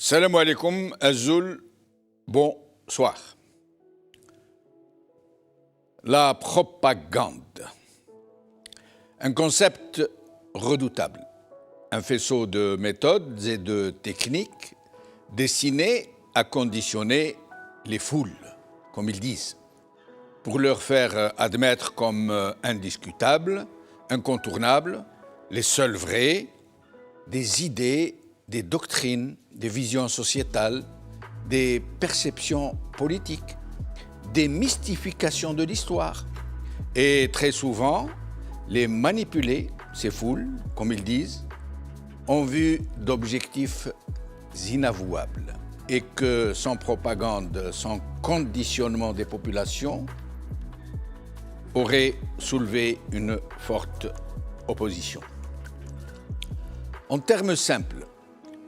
Salam alaikum, Azul, bonsoir. La propagande, un concept redoutable, un faisceau de méthodes et de techniques destinées à conditionner les foules, comme ils disent, pour leur faire admettre comme indiscutables, incontournables, les seuls vrais, des idées, des doctrines, des visions sociétales, des perceptions politiques, des mystifications de l'histoire. Et très souvent, les manipuler, ces foules, comme ils disent, en vue d'objectifs inavouables. Et que sans propagande, sans conditionnement des populations, aurait soulevé une forte opposition. En termes simples,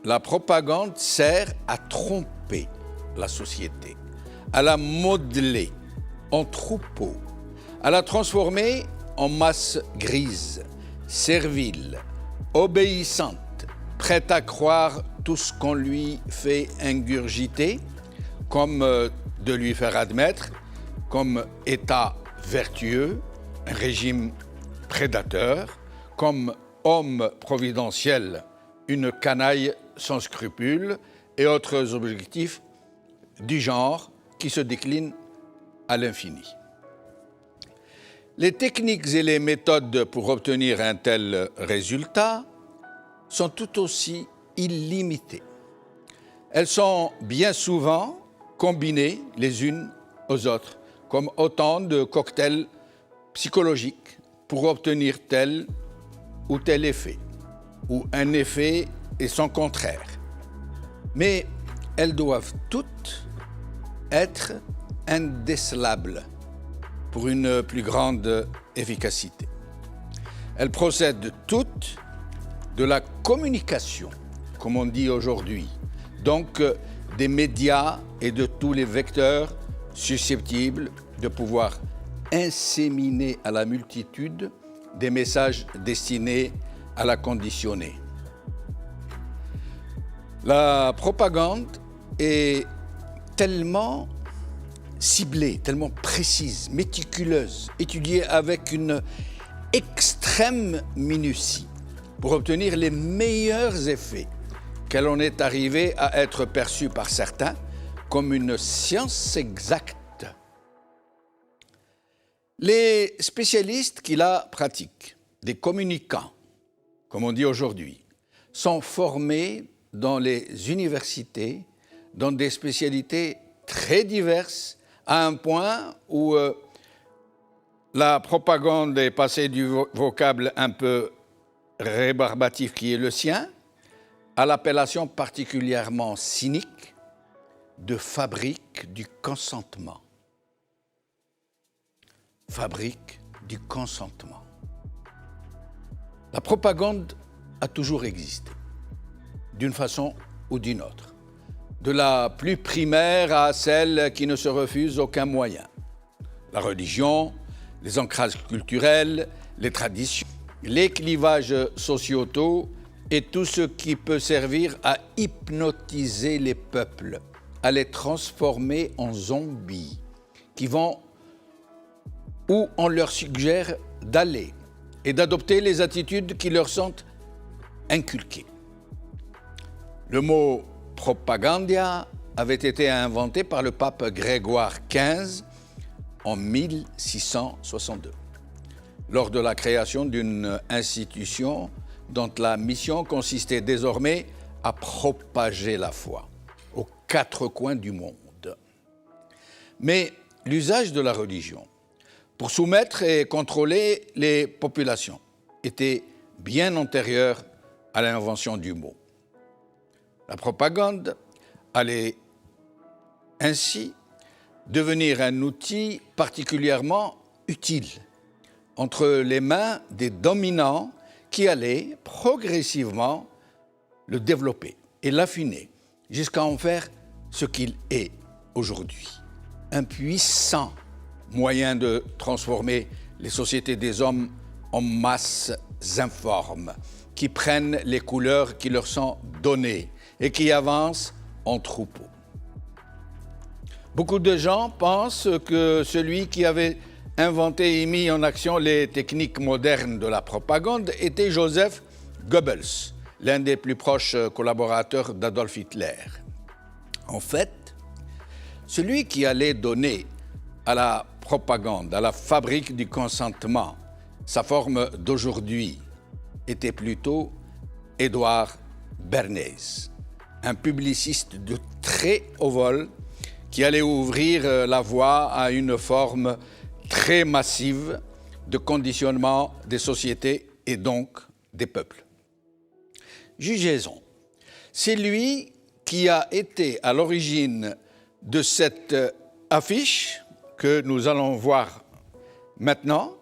la propagande sert à tromper la société, à la modeler en troupeau, à la transformer en masse grise, servile, obéissante, prête à croire tout ce qu'on lui fait ingurgiter, comme de lui faire admettre comme État vertueux, un régime prédateur, comme homme providentiel, une canaille sans scrupules et autres objectifs du genre qui se déclinent à l'infini. Les techniques et les méthodes pour obtenir un tel résultat sont tout aussi illimitées. Elles sont bien souvent combinées les unes aux autres, comme autant de cocktails psychologiques pour obtenir tel ou tel effet, ou un effet et son contraire. Mais elles doivent toutes être indécelables pour une plus grande efficacité. Elles procèdent toutes de la communication, comme on dit aujourd'hui, donc des médias et de tous les vecteurs susceptibles de pouvoir inséminer à la multitude des messages destinés à la conditionner. La propagande est tellement ciblée, tellement précise, méticuleuse, étudiée avec une extrême minutie pour obtenir les meilleurs effets qu'elle en est arrivée à être perçue par certains comme une science exacte. Les spécialistes qui la pratiquent, des communicants, comme on dit aujourd'hui, sont formés dans les universités, dans des spécialités très diverses, à un point où la propagande est passée du vocable un peu rébarbatif qui est le sien, à l'appellation particulièrement cynique de fabrique du consentement. Fabrique du consentement. La propagande a toujours existé, d'une façon ou d'une autre, de la plus primaire à celle qui ne se refuse aucun moyen. La religion, les ancrages culturels, les traditions, les clivages sociétaux et tout ce qui peut servir à hypnotiser les peuples, à les transformer en zombies qui vont où on leur suggère d'aller et d'adopter les attitudes qui leur sont inculquées. Le mot « propagandia » avait été inventé par le pape Grégoire XV en 1662, lors de la création d'une institution dont la mission consistait désormais à propager la foi aux quatre coins du monde. Mais l'usage de la religion pour soumettre et contrôler les populations était bien antérieur à l'invention du mot. La propagande allait ainsi devenir un outil particulièrement utile entre les mains des dominants qui allaient progressivement le développer et l'affiner jusqu'à en faire ce qu'il est aujourd'hui. Un puissant moyen de transformer les sociétés des hommes en masses informes qui prennent les couleurs qui leur sont données et qui avancent en troupeau. Beaucoup de gens pensent que celui qui avait inventé et mis en action les techniques modernes de la propagande était Joseph Goebbels, l'un des plus proches collaborateurs d'Adolf Hitler. En fait, celui qui allait donner à la propagande, à la fabrique du consentement, sa forme d'aujourd'hui, était plutôt Édouard Bernays, un publiciste de très haut vol qui allait ouvrir la voie à une forme très massive de conditionnement des sociétés et donc des peuples. Jugez-en, c'est lui qui a été à l'origine de cette affiche que nous allons voir maintenant.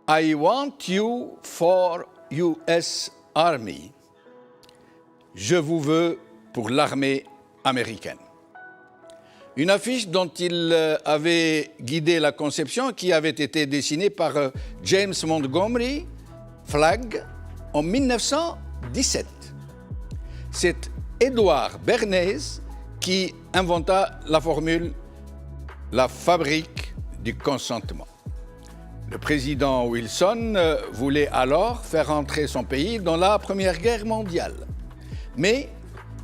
I want you for US Army. Je vous veux pour l'armée américaine. Une affiche dont il avait guidé la conception, qui avait été dessinée par James Montgomery Flagg en 1917. C'est Édouard Bernays qui inventa la formule « la fabrique du consentement ». Le président Wilson voulait alors faire entrer son pays dans la Première Guerre mondiale. Mais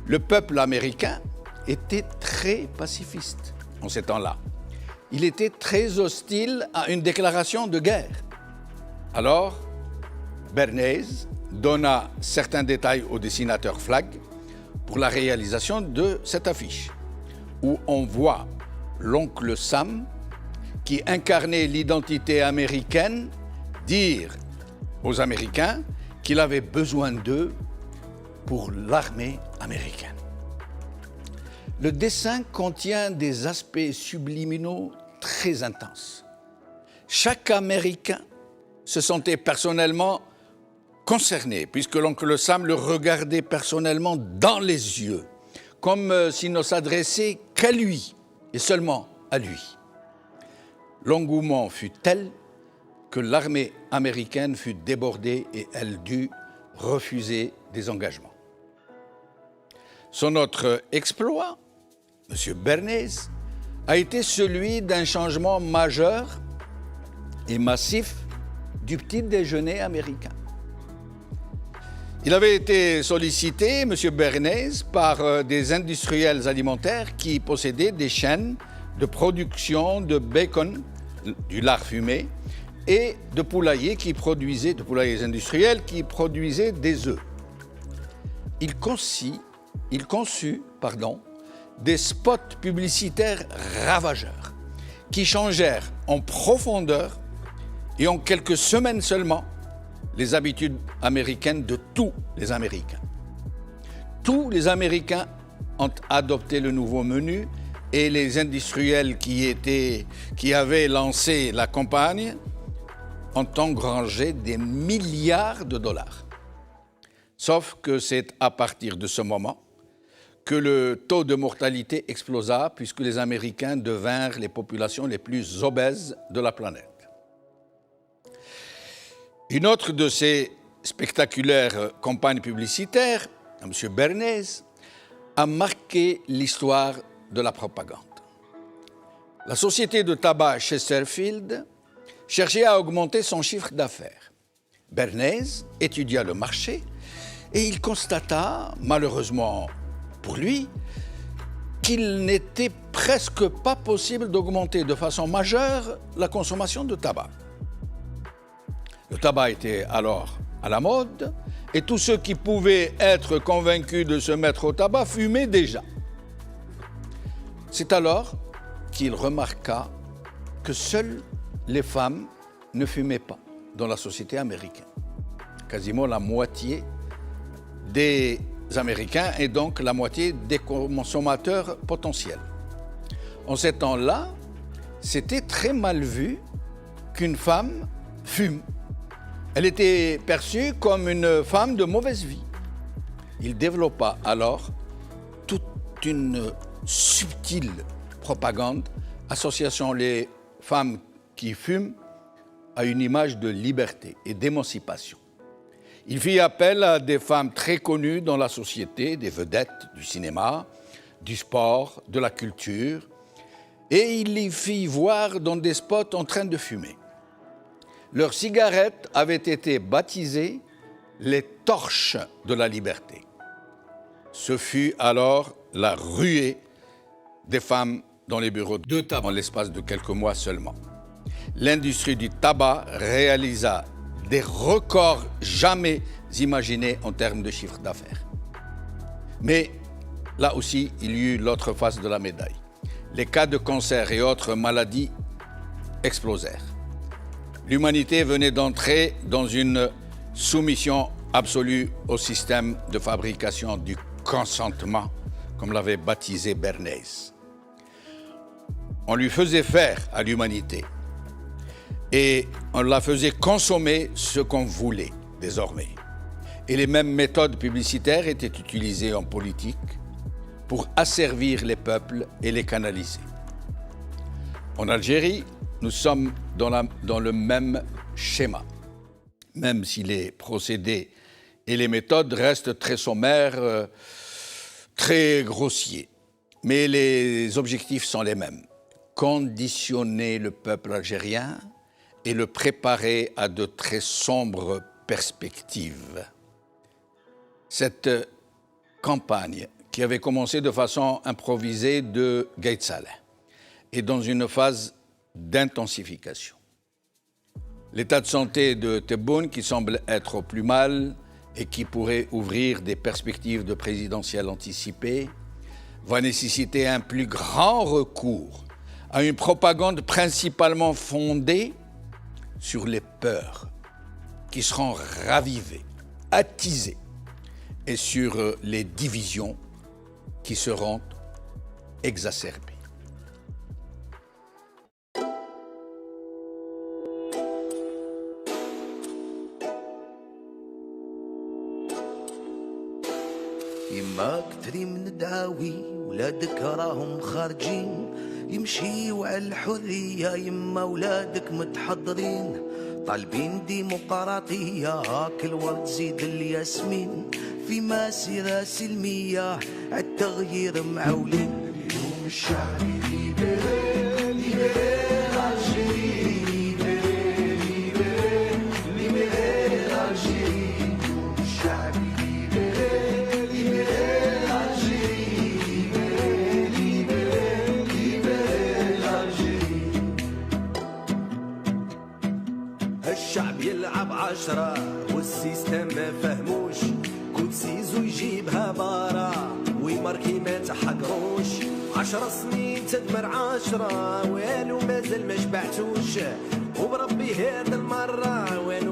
le peuple américain était très pacifiste en ces temps-là. Il était très hostile à une déclaration de guerre. Alors, Bernays donna certains détails au dessinateur Flagg pour la réalisation de cette affiche, où on voit l'oncle Sam, qui incarnait l'identité américaine, dire aux Américains qu'il avait besoin d'eux pour l'armée américaine. Le dessin contient des aspects subliminaux très intenses. Chaque Américain se sentait personnellement concerné, puisque l'oncle Sam le regardait personnellement dans les yeux, comme s'il ne s'adressait qu'à lui, et seulement à lui. L'engouement fut tel que l'armée américaine fut débordée et elle dut refuser des engagements. Son autre exploit, M. Bernays, a été celui d'un changement majeur et massif du petit déjeuner américain. Il avait été sollicité, M. Bernays, par des industriels alimentaires qui possédaient des chaînes de production de bacon, du lard fumé, et de poulaillers industriels qui produisaient des œufs. Il conçut des spots publicitaires ravageurs qui changèrent en profondeur et en quelques semaines seulement les habitudes américaines de tous les Américains. Tous les Américains ont adopté le nouveau menu et les industriels qui avaient lancé la campagne ont engrangé des milliards de dollars. Sauf que c'est à partir de ce moment que le taux de mortalité explosa, puisque les Américains devinrent les populations les plus obèses de la planète. Une autre de ces spectaculaires campagnes publicitaires, M. Bernays, a marqué l'histoire de la propagande. La société de tabac Chesterfield cherchait à augmenter son chiffre d'affaires. Bernays étudia le marché et il constata, malheureusement pour lui, qu'il n'était presque pas possible d'augmenter de façon majeure la consommation de tabac. Le tabac était alors à la mode et tous ceux qui pouvaient être convaincus de se mettre au tabac fumaient déjà. C'est alors qu'il remarqua que seules les femmes ne fumaient pas dans la société américaine. Quasiment la moitié des Américains et donc la moitié des consommateurs potentiels. En ces temps-là, c'était très mal vu qu'une femme fume. Elle était perçue comme une femme de mauvaise vie. Il développa alors toute une subtile propagande associant les femmes qui fument à une image de liberté et d'émancipation. Il fit appel à des femmes très connues dans la société, des vedettes du cinéma, du sport, de la culture, et il les fit voir dans des spots en train de fumer. Leurs cigarettes avaient été baptisées les torches de la liberté. Ce fut alors la ruée des femmes dans les bureaux de tabac en l'espace de quelques mois seulement. L'industrie du tabac réalisa des records jamais imaginés en termes de chiffre d'affaires. Mais là aussi, il y eut l'autre face de la médaille. Les cas de cancer et autres maladies explosèrent. L'humanité venait d'entrer dans une soumission absolue au système de fabrication du consentement, comme l'avait baptisé Bernays. On lui faisait faire à l'humanité et on la faisait consommer ce qu'on voulait désormais. Et les mêmes méthodes publicitaires étaient utilisées en politique pour asservir les peuples et les canaliser. En Algérie, nous sommes dans le même schéma, même si les procédés et les méthodes restent très sommaires, très grossiers. Mais les objectifs sont les mêmes. Conditionner le peuple algérien et le préparer à de très sombres perspectives. Cette campagne, qui avait commencé de façon improvisée de Gaït Saleh, est dans une phase d'intensification. L'état de santé de Tebboune, qui semble être au plus mal et qui pourrait ouvrir des perspectives de présidentielle anticipée, va nécessiter un plus grand recours à une propagande principalement fondée sur les peurs qui seront ravivées, attisées, et sur les divisions qui seront exacerbées. يما كتري من دعاوي ولادك راهم خارجين يمشيوا على الحرية يما ولادك متحضرين طالبين ديمقراطية هاك الورد زيد الياسمين في مسيرة سلمية عالتغيير معولين اليوم الشعب الشعب يلعب عشرة والسيستم ما فهموش كوتسيزو يجيبها برا ويماركي ما تحقروش 10 سنين تدمر 10 والو مازال ما شبعتوش وبربي هاد المرة والو